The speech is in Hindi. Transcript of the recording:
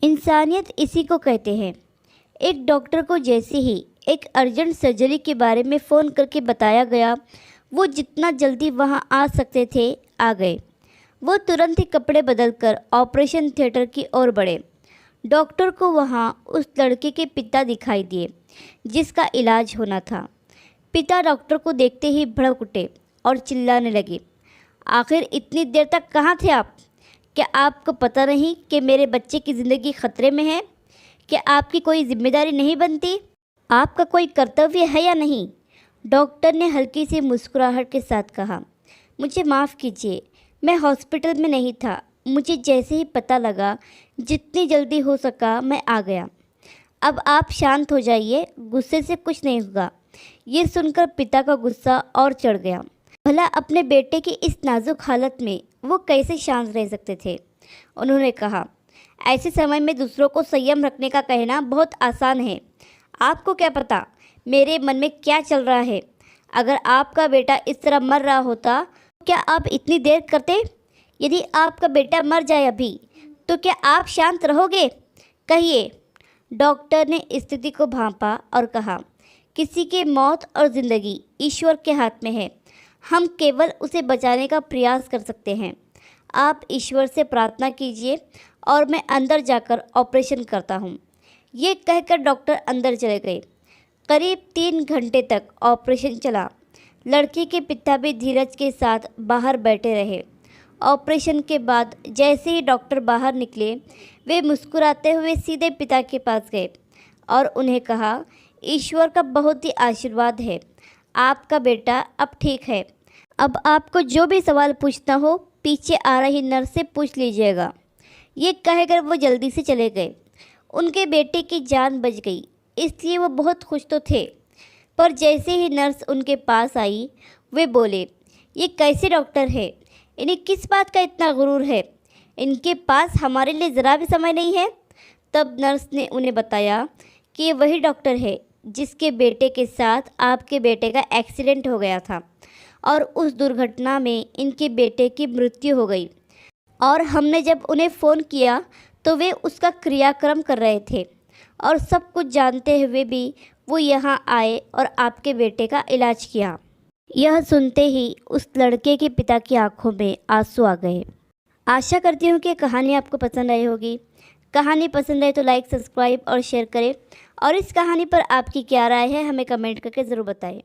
इंसानियत इसी को कहते हैं। एक डॉक्टर को जैसे ही एक अर्जेंट सर्जरी के बारे में फ़ोन करके बताया गया, वो जितना जल्दी वहां आ सकते थे आ गए। वो तुरंत ही कपड़े बदलकर ऑपरेशन थिएटर की ओर बढ़े। डॉक्टर को वहां उस लड़के के पिता दिखाई दिए जिसका इलाज होना था। पिता डॉक्टर को देखते ही भड़क उठे और चिल्लाने लगे, आखिर इतनी देर तक कहाँ थे आप? क्या आपको पता नहीं कि मेरे बच्चे की ज़िंदगी खतरे में है? क्या आपकी कोई जिम्मेदारी नहीं बनती? आपका कोई कर्तव्य है या नहीं? डॉक्टर ने हल्की सी मुस्कुराहट के साथ कहा, मुझे माफ़ कीजिए, मैं हॉस्पिटल में नहीं था। मुझे जैसे ही पता लगा, जितनी जल्दी हो सका मैं आ गया। अब आप शांत हो जाइए, गुस्से से कुछ नहीं होगा। ये सुनकर पिता का गुस्सा और चढ़ गया। भला अपने बेटे की इस नाजुक हालत में वो कैसे शांत रह सकते थे? उन्होंने कहा, ऐसे समय में दूसरों को संयम रखने का कहना बहुत आसान है। आपको क्या पता मेरे मन में क्या चल रहा है? अगर आपका बेटा इस तरह मर रहा होता तो क्या आप इतनी देर करते? यदि आपका बेटा मर जाए अभी, तो क्या आप शांत रहोगे? कहिए। डॉक्टर ने स्थिति को भांपा और कहा, किसी के मौत और ज़िंदगी ईश्वर के हाथ में है। हम केवल उसे बचाने का प्रयास कर सकते हैं। आप ईश्वर से प्रार्थना कीजिए और मैं अंदर जाकर ऑपरेशन करता हूँ। ये कहकर डॉक्टर अंदर चले गए। करीब 3 घंटे तक ऑपरेशन चला। लड़के के पिता भी धीरज के साथ बाहर बैठे रहे। ऑपरेशन के बाद जैसे ही डॉक्टर बाहर निकले, वे मुस्कुराते हुए सीधे पिता के पास गए और उन्हें कहा, ईश्वर का बहुत ही आशीर्वाद है, आपका बेटा अब ठीक है। अब आपको जो भी सवाल पूछना हो पीछे आ रही नर्स से पूछ लीजिएगा। ये कहकर वो जल्दी से चले गए। उनके बेटे की जान बच गई, इसलिए वो बहुत खुश तो थे। पर जैसे ही नर्स उनके पास आई, वे बोले, ये कैसे डॉक्टर है? इन्हें किस बात का इतना गुरूर है? इनके पास हमारे लिए ज़रा भी समय नहीं है। तब नर्स ने उन्हें बताया कि ये वही डॉक्टर है जिसके बेटे के साथ आपके बेटे का एक्सीडेंट हो गया था और उस दुर्घटना में इनके बेटे की मृत्यु हो गई। और हमने जब उन्हें फ़ोन किया तो वे उसका क्रियाक्रम कर रहे थे और सब कुछ जानते हुए भी वो यहाँ आए और आपके बेटे का इलाज किया। यह सुनते ही उस लड़के के पिता की आंखों में आंसू आ गए। आशा करती हूँ कि कहानी आपको पसंद आई होगी। कहानी पसंद आए तो लाइक, सब्सक्राइब और शेयर करें और इस कहानी पर आपकी क्या राय है हमें कमेंट करके ज़रूर बताएं।